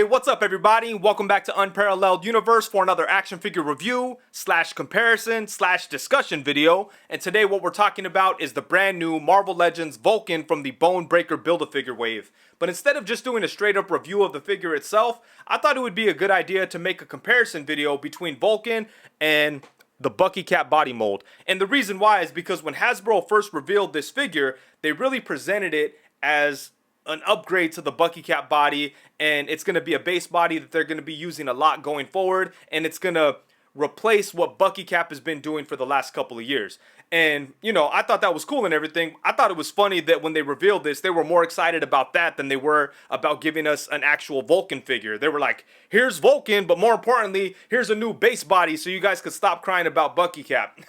Hey, what's up everybody? Welcome back to Unparalleled Universe for another action figure review / comparison / discussion video. And today what we're talking about is the brand new Marvel Legends Vulcan from the Bone Breaker Build-A-Figure wave. But instead of just doing a straight up review of the figure itself, I thought it would be a good idea to make a comparison video between Vulcan and the Bucky Cap body mold. And the reason why is because when Hasbro first revealed this figure, they really presented it as an upgrade to the Bucky Cap body, and it's going to be a base body that they're going to be using a lot going forward, and it's going to replace what Bucky Cap has been doing for the last couple of years. And, you know, I thought that was cool and everything. I thought it was funny that when they revealed this, they were more excited about that than they were about giving us an actual Vulcan figure. They were like, here's Vulcan, but more importantly, here's a new base body so you guys could stop crying about Bucky Cap.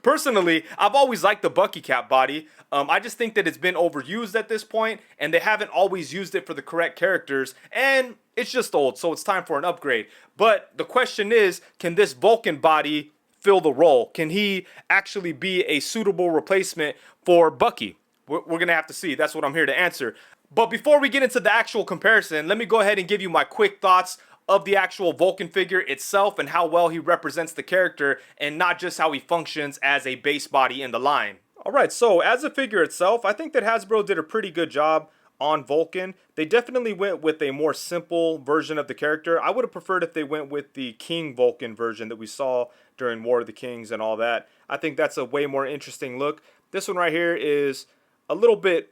Personally, I've always liked the Bucky Cap body. I just think that it's been overused at this point, and they haven't always used it for the correct characters, and it's just old, so it's time for an upgrade. But the question is, can this Vulcan body fill the role? Can he actually be a suitable replacement for Bucky? We're going to have to see. That's what I'm here to answer. But before we get into the actual comparison, let me go ahead and give you my quick thoughts of the actual Vulcan figure itself and how well he represents the character and not just how he functions as a base body in the line. Alright, so as a figure itself, I think that Hasbro did a pretty good job on Vulcan. They definitely went with a more simple version of the character. I would have preferred if they went with the King Vulcan version that we saw during War of the Kings and all that. I think that's a way more interesting look. This one right here is a little bit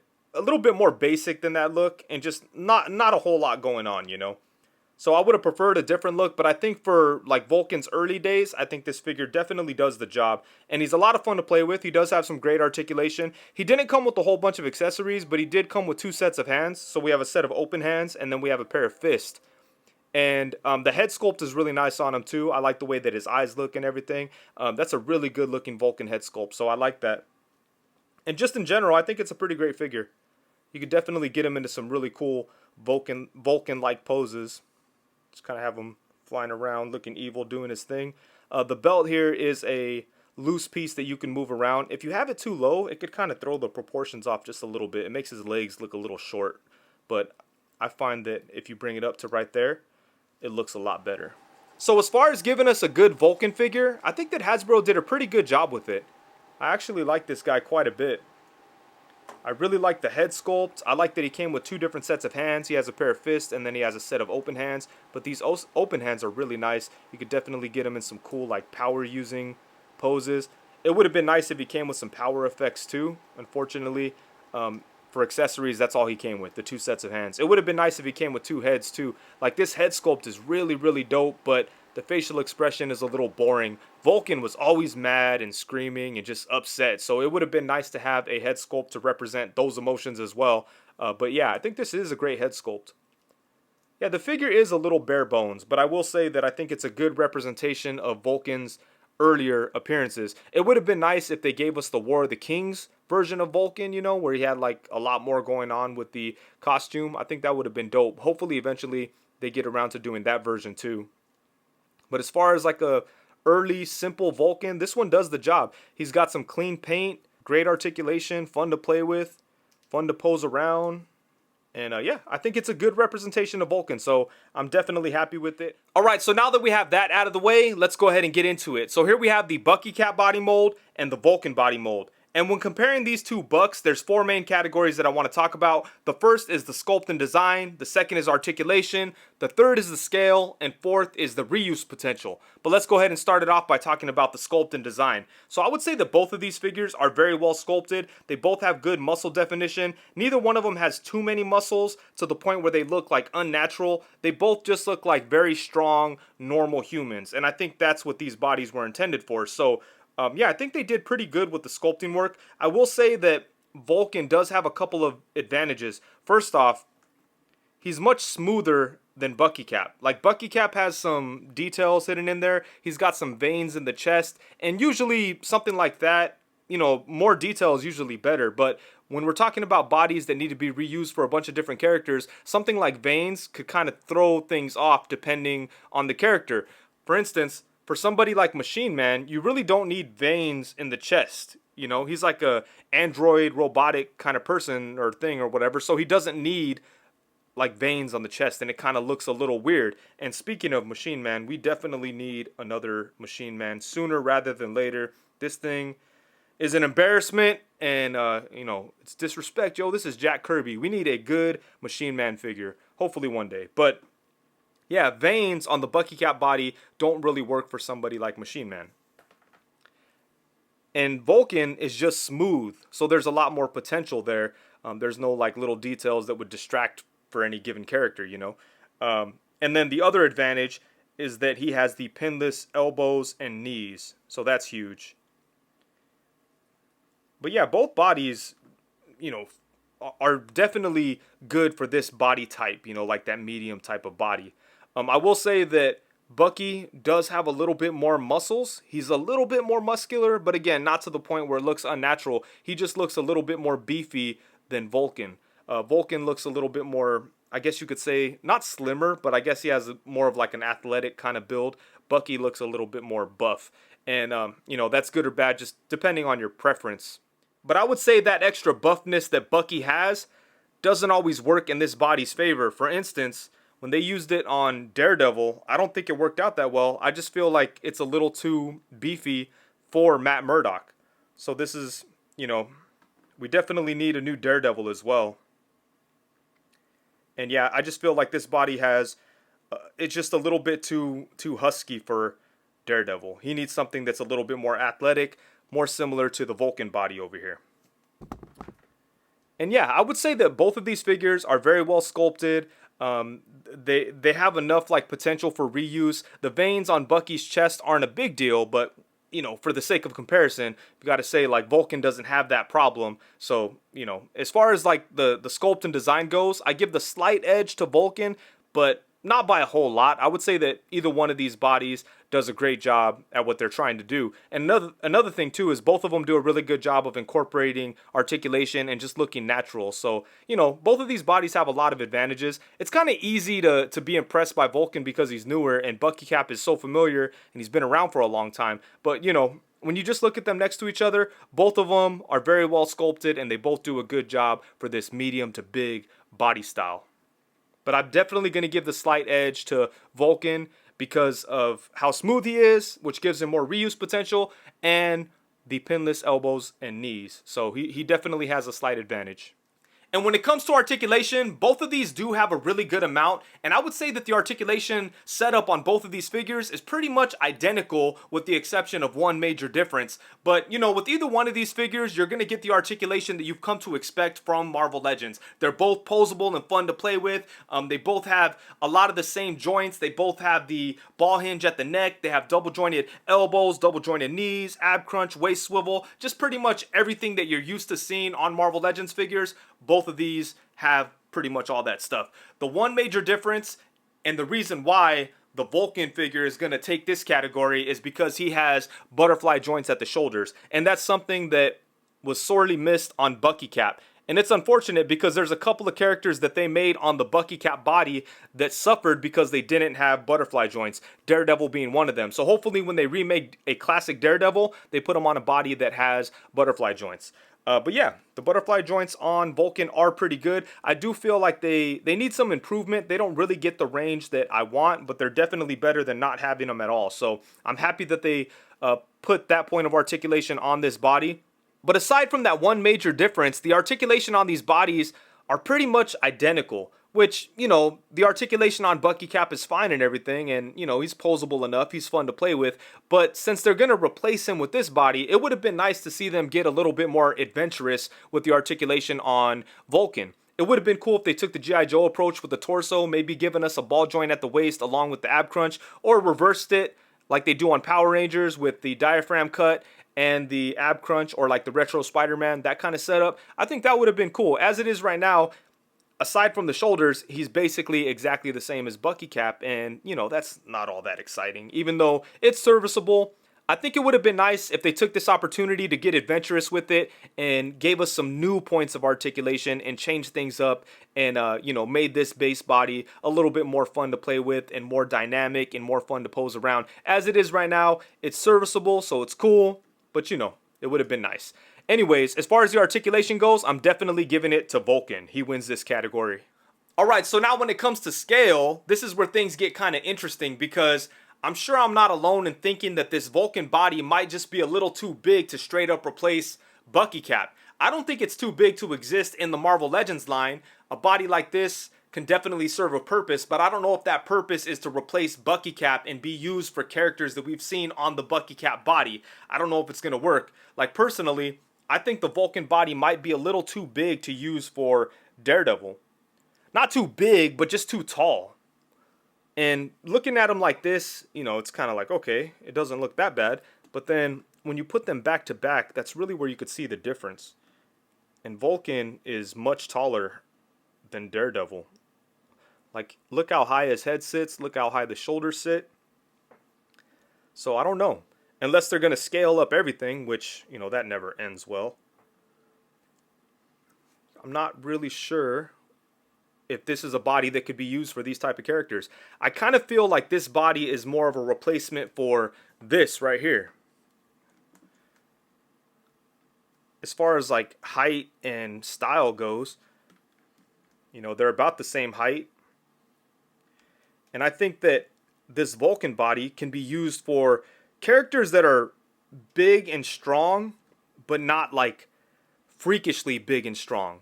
more basic than that look, and just not a whole lot going on, you know. So I would have preferred a different look, but I think for like Vulcan's early days, I think this figure definitely does the job. And he's a lot of fun to play with. He does have some great articulation. He didn't come with a whole bunch of accessories, but he did come with 2 sets of hands. So we have a set of open hands, and then we have a pair of fists. And the head sculpt is really nice on him too. I like the way that his eyes look and everything. That's a really good looking Vulcan head sculpt, so I like that. And just in general, I think it's a pretty great figure. You could definitely get him into some really cool Vulcan-like poses. Just kind of have him flying around, looking evil, doing his thing. The belt here is a loose piece that you can move around. If you have it too low, it could kind of throw the proportions off just a little bit. It makes his legs look a little short. But I find that if you bring it up to right there, it looks a lot better. So as far as giving us a good Vulcan figure, I think that Hasbro did a pretty good job with it. I actually like this guy quite a bit. I really like the head sculpt. I like that he came with 2 different sets of hands. He has a pair of fists, and then he has a set of open hands. But these open hands are really nice. You could definitely get him in some cool like power using poses. It would have been nice if he came with some power effects too. Unfortunately, for accessories, that's all he came with, the 2 sets of hands. It would have been nice if he came with 2 heads too. Like this head sculpt is really dope, but the facial expression is a little boring. Vulcan was always mad and screaming and just upset, so it would have been nice to have a head sculpt to represent those emotions as well. But yeah, I think this is a great head sculpt. Yeah, the figure is a little bare bones, but I will say that I think it's a good representation of Vulcan's earlier appearances. It would have been nice if they gave us the War of the Kings version of Vulcan, you know, where he had like a lot more going on with the costume. I think that would have been dope. Hopefully eventually they get around to doing that version too. But as far as like a early simple Vulcan, this one does the job. He's got some clean paint, great articulation, fun to play with, fun to pose around. And yeah, I think it's a good representation of Vulcan, so I'm definitely happy with it. Alright, so now that we have that out of the way, let's go ahead and get into it. So here we have the Bucky Cap body mold and the Vulcan body mold. And when comparing these 2 bucks, there's 4 main categories that I want to talk about. The first is the sculpt and design, the second is articulation, the third is the scale, and fourth is the reuse potential. But let's go ahead and start it off by talking about the sculpt and design. So I would say that both of these figures are very well sculpted. They both have good muscle definition. Neither one of them has too many muscles to the point where they look like unnatural. They both just look like very strong, normal humans. And I think that's what these bodies were intended for. So yeah, I think they did pretty good with the sculpting work. I will say that Vulcan does have a couple of advantages. First off, he's much smoother than Bucky Cap. Like Bucky Cap has some details hidden in there. He's got some veins in the chest, and usually something like that, you know, more detail is usually better. But when we're talking about bodies that need to be reused for a bunch of different characters, something like veins could kind of throw things off depending on the character. For instance, for somebody like Machine Man, you really don't need veins in the chest. You know, he's like a android robotic kind of person or thing or whatever, so he doesn't need like veins on the chest, and it kind of looks a little weird. And speaking of Machine Man, we definitely need another Machine Man sooner rather than later. This thing is an embarrassment, and you know, it's disrespect. Yo, this is Jack Kirby. We need a good Machine Man figure, hopefully one day. But yeah, veins on the Bucky Cap body don't really work for somebody like Machine Man. And Vulcan is just smooth, so there's a lot more potential there. There's no like little details that would distract for any given character, you know. And then the other advantage is that he has the pinless elbows and knees, so that's huge. But yeah, both bodies, you know, are definitely good for this body type, you know, like that medium type of body. I will say that Bucky does have a little bit more muscles. He's a little bit more muscular, but again, not to the point where it looks unnatural. He just looks a little bit more beefy than Vulcan. Vulcan looks a little bit more, I guess you could say, not slimmer, but I guess he has more of like an athletic kind of build. Bucky looks a little bit more buff. And, you know, that's good or bad, just depending on your preference. But I would say that extra buffness that Bucky has doesn't always work in this body's favor. For instance, when they used it on Daredevil, I don't think it worked out that well. I just feel like it's a little too beefy for Matt Murdock. So this is, you know, we definitely need a new Daredevil as well. And yeah, I just feel like this body has, it's just a little bit too husky for Daredevil. He needs something that's a little bit more athletic, more similar to the Vulcan body over here. And yeah, I would say that both of these figures are very well sculpted. They have enough like potential for reuse. The veins on Bucky's chest aren't a big deal, but you know, for the sake of comparison, you got to say like Vulcan doesn't have that problem. So, you know, as far as like the sculpt and design goes, I give the slight edge to Vulcan, but not by a whole lot. I would say that either one of these bodies does a great job at what they're trying to do. And another thing too is both of them do a really good job of incorporating articulation and just looking natural. So, you know, both of these bodies have a lot of advantages. It's kind of easy to be impressed by Vulcan because he's newer, and Bucky Cap is so familiar and he's been around for a long time. But, you know, when you just look at them next to each other, both of them are very well sculpted and they both do a good job for this medium to big body style. But I'm definitely going to give the slight edge to Vulcan because of how smooth he is, which gives him more reuse potential, and the pinless elbows and knees. So he definitely has a slight advantage. And when it comes to articulation, both of these do have a really good amount, and I would say that the articulation setup on both of these figures is pretty much identical with the exception of one major difference. But, you know, with either one of these figures, you're going to get the articulation that you've come to expect from Marvel Legends. They're both posable and fun to play with. They both have a lot of the same joints. They both have the ball hinge at the neck. They have double jointed elbows, double jointed knees, ab crunch, waist swivel, just pretty much everything that you're used to seeing on Marvel Legends figures. Both of these have pretty much all that stuff. The one major difference, and the reason why the Vulcan figure is going to take this category, is because he has butterfly joints at the shoulders. And that's something that was sorely missed on Bucky Cap. And it's unfortunate because there's a couple of characters that they made on the Bucky Cap body that suffered because they didn't have butterfly joints, Daredevil being one of them. So hopefully when they remake a classic Daredevil, they put him on a body that has butterfly joints. But yeah, the butterfly joints on Vulcan are pretty good. I do feel like they need some improvement. They don't really get the range that I want, but they're definitely better than not having them at all. So I'm happy that they put that point of articulation on this body. But aside from that one major difference, the articulation on these bodies are pretty much identical. Which, you know, the articulation on Bucky Cap is fine and everything, and, you know, he's posable enough, he's fun to play with, but since they're going to replace him with this body, it would have been nice to see them get a little bit more adventurous with the articulation on Vulcan. It would have been cool if they took the G.I. Joe approach with the torso, maybe giving us a ball joint at the waist along with the ab crunch, or reversed it like they do on Power Rangers with the diaphragm cut and the ab crunch, or like the Retro Spider-Man, that kind of setup. I think that would have been cool. As it is right now, aside from the shoulders, he's basically exactly the same as Bucky Cap, and, you know, that's not all that exciting. Even though it's serviceable, I think it would have been nice if they took this opportunity to get adventurous with it and gave us some new points of articulation and changed things up and, you know, made this base body a little bit more fun to play with and more dynamic and more fun to pose around. As it is right now, it's serviceable, so it's cool, but, you know, it would have been nice. Anyways, as far as the articulation goes, I'm definitely giving it to Vulcan. He wins this category. All right, so now when it comes to scale, this is where things get kind of interesting because I'm sure I'm not alone in thinking that this Vulcan body might just be a little too big to straight up replace Bucky Cap. I don't think it's too big to exist in the Marvel Legends line. A body like this can definitely serve a purpose, but I don't know if that purpose is to replace Bucky Cap and be used for characters that we've seen on the Bucky Cap body. I don't know if it's going to work. Like personally, I think the Vulcan body might be a little too big to use for Daredevil. Not too big, but just too tall. And looking at them like this, you know, it's kind of like, okay, it doesn't look that bad. But then when you put them back to back, that's really where you could see the difference. And Vulcan is much taller than Daredevil. Like, look how high his head sits. Look how high the shoulders sit. So I don't know. Unless they're going to scale up everything, which, you know, that never ends well. I'm not really sure if this is a body that could be used for these type of characters. I kind of feel like this body is more of a replacement for this right here. As far as like height and style goes, you know, they're about the same height. And I think that this Vulcan body can be used for characters that are big and strong, but not like freakishly big and strong.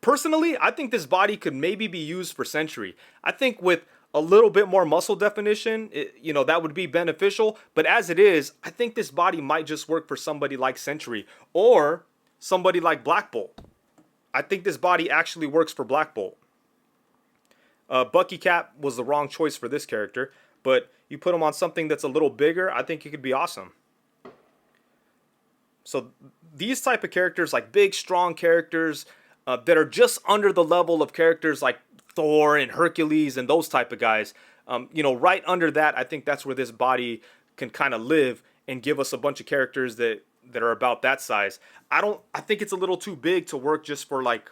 Personally, I think this body could maybe be used for Sentry. I think with a little bit more muscle definition, you know, that would be beneficial. But as it is, I think this body might just work for somebody like Sentry or somebody like Black Bolt. I think this body actually works for Black Bolt. Bucky Cap was the wrong choice for this character, but you put him on something that's a little bigger, I think it could be awesome. So these type of characters, like big, strong characters, that are just under the level of characters like Thor and Hercules and those type of guys. You know, right under that, I think that's where this body can kind of live and give us a bunch of characters that are about that size. I think it's a little too big to work just for like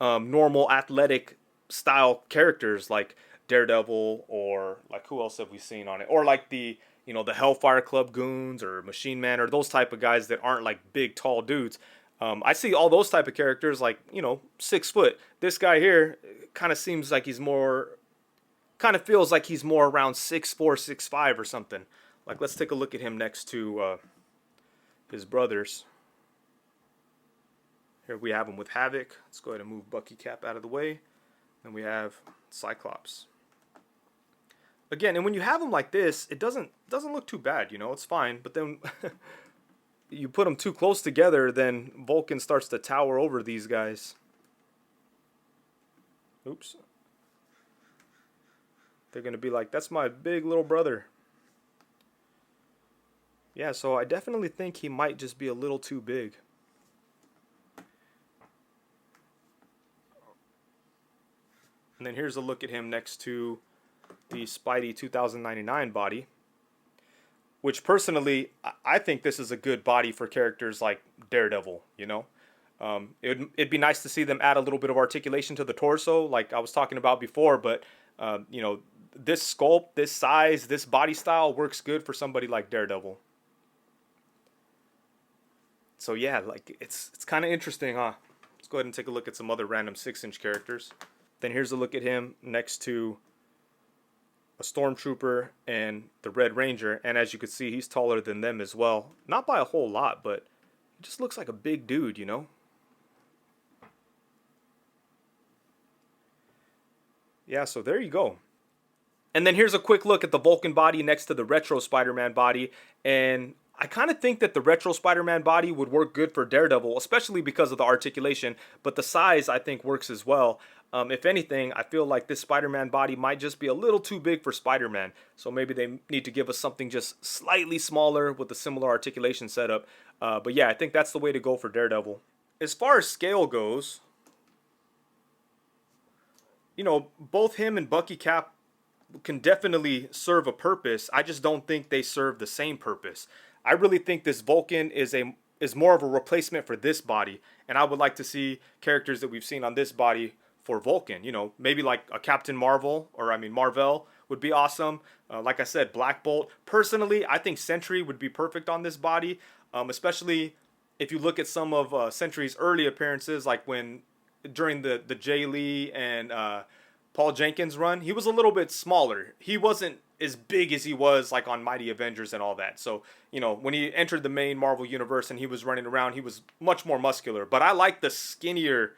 normal athletic style characters like Daredevil, or like who else have we seen on it? Or like the, you know, the Hellfire Club goons or Machine Man or those type of guys that aren't like big, tall dudes. I see all those type of characters like, you know, 6 foot. This guy here kind of seems like he's more, kind of feels like he's more around 6'4", 6'5" or something. Like, let's take a look at him next to his brothers. Here we have him with Havoc. Let's go ahead and move Bucky Cap out of the way. Then we have Cyclops. Again, and when you have him like this, it doesn't look too bad, you know, it's fine. But then you put them too close together, then Vulcan starts to tower over these guys. Oops. They're going to be like, that's my big little brother. Yeah, so I definitely think he might just be a little too big. And then here's a look at him next to the Spidey 2099 body. Which personally, I think this is a good body for characters like Daredevil, you know. It'd be nice to see them add a little bit of articulation to the torso, like I was talking about before. But, you know, this sculpt, this size, this body style works good for somebody like Daredevil. So yeah, like it's kind of interesting, huh? Let's go ahead and take a look at some other random 6-inch characters. Then here's a look at him next to a Stormtrooper and the Red Ranger, and as you can see, he's taller than them as well. Not by a whole lot, but he just looks like a big dude, you know? Yeah, so there you go. And then here's a quick look at the Vulcan body next to the Retro Spider-Man body, and I kind of think that the Retro Spider-Man body would work good for Daredevil, especially because of the articulation, but the size I think works as well. If anything, I feel like this Spider-Man body might just be a little too big for Spider-Man, so maybe they need to give us something just slightly smaller with a similar articulation setup. But yeah, I think that's the way to go for Daredevil. As far as scale goes, you know, both him and Bucky Cap can definitely serve a purpose. I just don't think they serve the same purpose. I really think this Vulcan is more of a replacement for this body, and I would like to see characters that we've seen on this body for Vulcan. You know, maybe like a Captain Marvel, or I mean Marvel would be awesome. Like I said, Black Bolt. Personally, I think Sentry would be perfect on this body, especially if you look at some of Sentry's early appearances, like when during the Jay Lee and Paul Jenkins run, he was a little bit smaller. He wasn't as big as he was like on Mighty Avengers and all that. So, you know, when he entered the main Marvel universe and he was running around, he was much more muscular. But I like the skinnier,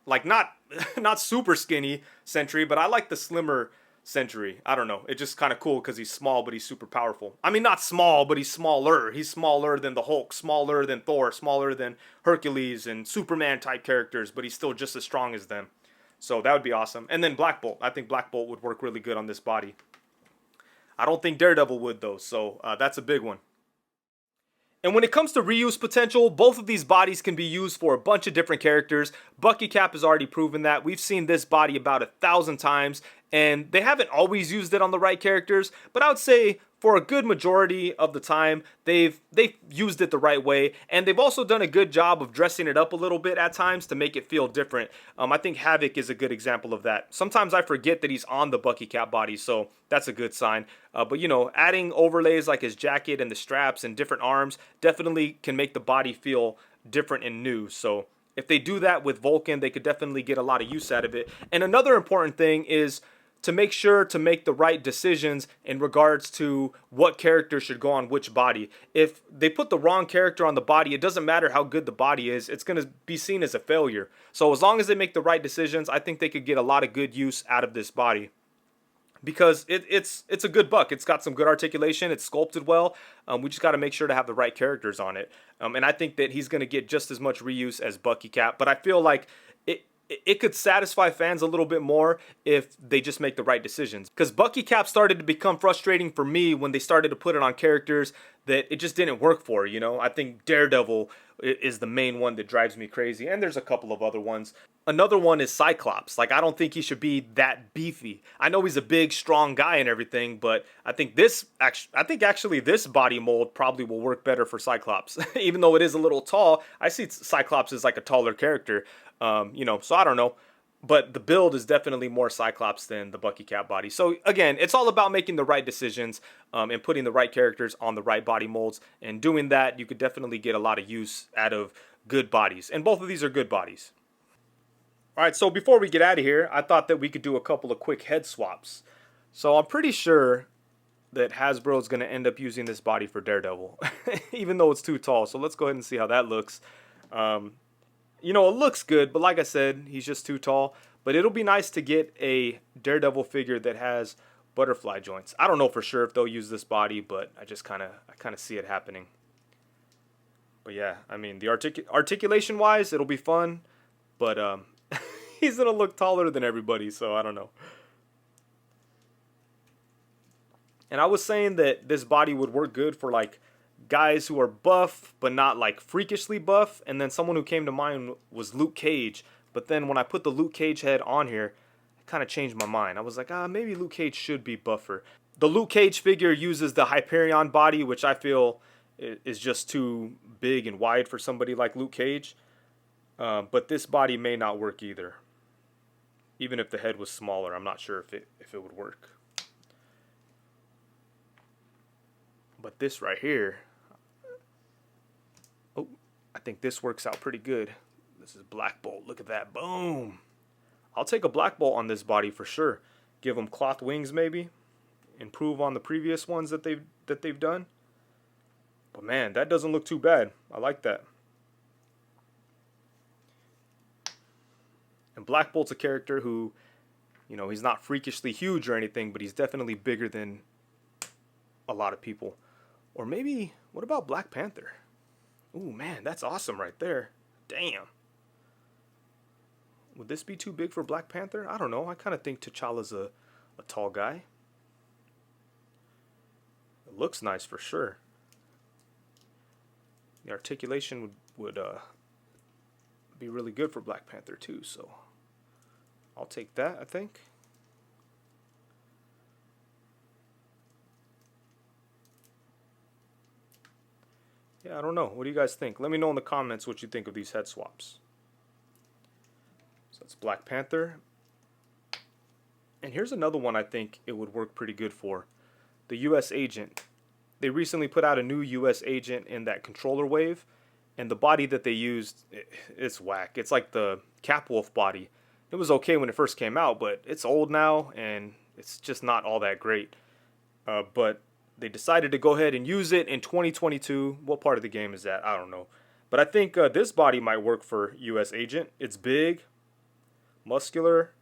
like not not super skinny Sentry, but I like the slimmer Sentry. I don't know. It's just kind of cool because he's small, but he's super powerful. I mean, not small, but he's smaller. He's smaller than the Hulk, smaller than Thor, smaller than Hercules and Superman type characters, but he's still just as strong as them. So that would be awesome. And then Black Bolt. I think Black Bolt would work really good on this body. I don't think Daredevil would though, so that's a big one. And when it comes to reuse potential, both of these bodies can be used for a bunch of different characters. Bucky Cap has already proven that. We've seen this body about 1,000 times, and they haven't always used it on the right characters, but I would say for a good majority of the time, they've used it the right way, and they've also done a good job of dressing it up a little bit at times to make it feel different. I think Havoc is a good example of that. Sometimes I forget that he's on the Bucky Cap body, so that's a good sign. But you know, adding overlays like his jacket and the straps and different arms definitely can make the body feel different and new. So if they do that with Vulcan, they could definitely get a lot of use out of it. And another important thing is to make sure to make the right decisions in regards to what character should go on which body. If they put the wrong character on the body, it doesn't matter how good the body is, it's going to be seen as a failure. So as long as they make the right decisions, I think they could get a lot of good use out of this body. Because it's a good buck. It's got some good articulation. It's sculpted well. We just got to make sure to have the right characters on it. And I think that he's going to get just as much reuse as Bucky Cap. But I feel like it could satisfy fans a little bit more if they just make the right decisions. Because Bucky Cap started to become frustrating for me when they started to put it on characters that it just didn't work for, you know? I think Daredevil is the main one that drives me crazy, and there's a couple of other ones. Another one is Cyclops. Like, I don't think he should be that beefy. I know he's a big, strong guy and everything, but I think actually this body mold probably will work better for Cyclops. Even though it is a little tall, I see Cyclops as like a taller character. You know, so I don't know. But the build is definitely more Cyclops than the Bucky Cap body. So again, it's all about making the right decisions and putting the right characters on the right body molds. And doing that, you could definitely get a lot of use out of good bodies. And both of these are good bodies. All right, so before we get out of here, I thought that we could do a couple of quick head swaps. So I'm pretty sure that Hasbro is going to end up using this body for Daredevil, even though it's too tall. So let's go ahead and see how that looks. You know, it looks good, but like I said, he's just too tall. But it'll be nice to get a Daredevil figure that has butterfly joints. I don't know for sure if they'll use this body, but I kind of see it happening. But yeah, I mean, the articulation-wise, it'll be fun. But he's going to look taller than everybody, so I don't know. And I was saying that this body would work good for, like, guys who are buff, but not like freakishly buff. And then someone who came to mind was Luke Cage. But then when I put the Luke Cage head on here, I kind of changed my mind. I was like, maybe Luke Cage should be buffer. The Luke Cage figure uses the Hyperion body, which I feel is just too big and wide for somebody like Luke Cage. But this body may not work either. Even if the head was smaller, I'm not sure if it would work. But this right here, oh, I think this works out pretty good. This is Black Bolt. Look at that. Boom. I'll take a Black Bolt on this body for sure. Give him cloth wings maybe. Improve on the previous ones that they've done. But man, that doesn't look too bad. I like that. And Black Bolt's a character who, you know, he's not freakishly huge or anything, but he's definitely bigger than a lot of people. Or maybe, what about Black Panther? Ooh, man, that's awesome right there. Damn. Would this be too big for Black Panther? I don't know. I kind of think T'Challa's a tall guy. It looks nice for sure. The articulation would be really good for Black Panther too, so I'll take that, I think. Yeah, I don't know. What do you guys think? Let me know in the comments what you think of these head swaps. So that's Black Panther. And here's another one I think it would work pretty good for. The U.S. Agent. They recently put out a new U.S. Agent in that controller wave. And the body that they used, it's whack. It's like the Capwolf body. It was okay when it first came out, but it's old now, and it's just not all that great. But they decided to go ahead and use it in 2022. What part of the game is that? I don't know. But I think this body might work for U.S. Agent. It's big, muscular.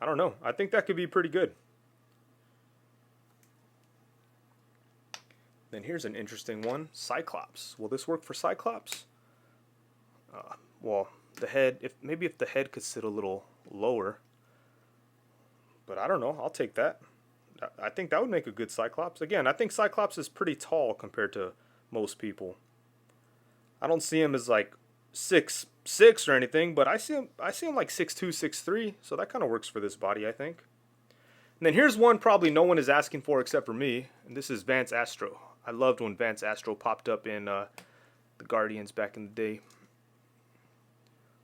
I don't know. I think that could be pretty good. Then here's an interesting one. Cyclops. Will this work for Cyclops? Well, the head, maybe if the head could sit a little lower. But I don't know. I'll take that. I think that would make a good Cyclops. Again, I think Cyclops is pretty tall compared to most people. I don't see him as like 6'6" or anything, but I see him like 6'2", 6'3", so that kind of works for this body, I think. And then here's one probably no one is asking for except for me, and this is Vance Astro. I loved when Vance Astro popped up in the Guardians back in the day.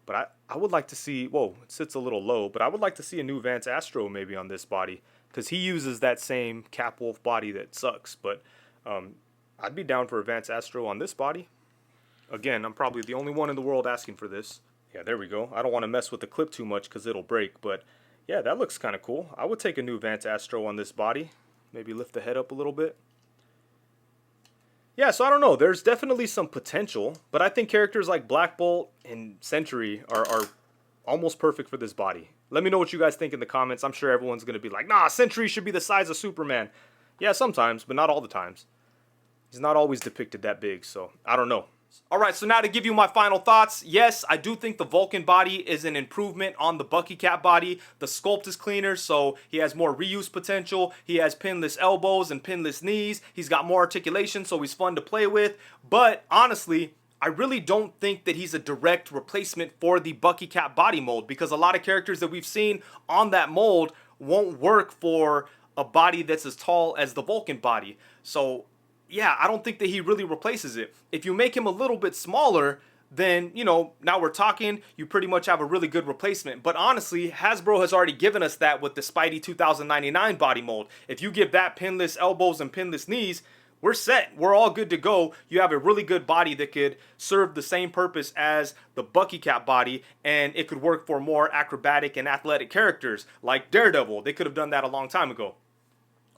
But I would like to see, whoa, it sits a little low, but I would like to see a new Vance Astro maybe on this body, because he uses that same Capwolf body that sucks. But I'd be down for a Vance Astro on this body. Again, I'm probably the only one in the world asking for this. Yeah, there we go. I don't want to mess with the clip too much because it'll break, but yeah, that looks kind of cool. I would take a new Vance Astro on this body. Maybe lift the head up a little bit. Yeah, so I don't know. There's definitely some potential, but I think characters like Black Bolt and Sentry are almost perfect for this body. Let me know what you guys think in the comments. I'm sure everyone's going to be like, nah, Sentry should be the size of Superman. Yeah, sometimes, but not all the times. He's not always depicted that big, so I don't know. Alright, so now to give you my final thoughts. Yes, I do think the Vulcan body is an improvement on the Bucky Cap body. The sculpt is cleaner, so he has more reuse potential. He has pinless elbows and pinless knees. He's got more articulation, so he's fun to play with. But honestly, I really don't think that he's a direct replacement for the Bucky Cap body mold, because a lot of characters that we've seen on that mold won't work for a body that's as tall as the Vulcan body. So yeah, I don't think that he really replaces it. If you make him a little bit smaller, then, you know, now we're talking, you pretty much have a really good replacement. But honestly, Hasbro has already given us that with the Spidey 2099 body mold. If you give that pinless elbows and pinless knees, we're set. We're all good to go. You have a really good body that could serve the same purpose as the Bucky Cap body, and it could work for more acrobatic and athletic characters like Daredevil. They could have done that a long time ago.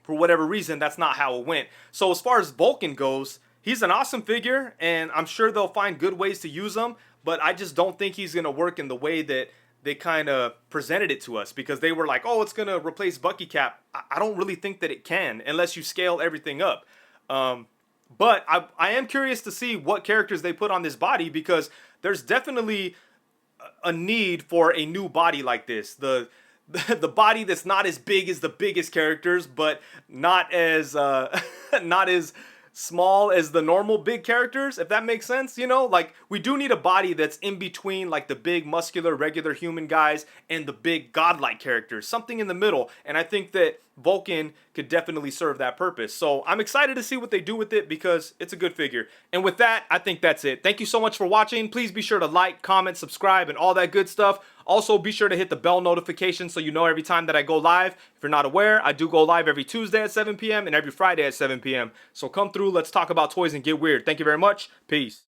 For whatever reason, that's not how it went. So as far as Vulcan goes, he's an awesome figure, and I'm sure they'll find good ways to use him, but I just don't think he's going to work in the way that they kind of presented it to us, because they were like, oh, it's going to replace Bucky Cap. I don't really think that it can, unless you scale everything up. But I am curious to see what characters they put on this body, because there's definitely a need for a new body like this. The body that's not as big as the biggest characters, but not as not as small as the normal big characters, if that makes sense. You know, like, we do need a body that's in between like the big muscular regular human guys and the big godlike characters, something in the middle. And I think that Vulcan could definitely serve that purpose. So I'm excited to see what they do with it, because it's a good figure. And with that, I think that's it. Thank you so much for watching. Please be sure to like, comment, subscribe, and all that good stuff. Also, be sure to hit the bell notification so you know every time that I go live. If you're not aware, I do go live every Tuesday at 7 p.m. and every Friday at 7 p.m. So come through, let's talk about toys and get weird. Thank you very much. Peace.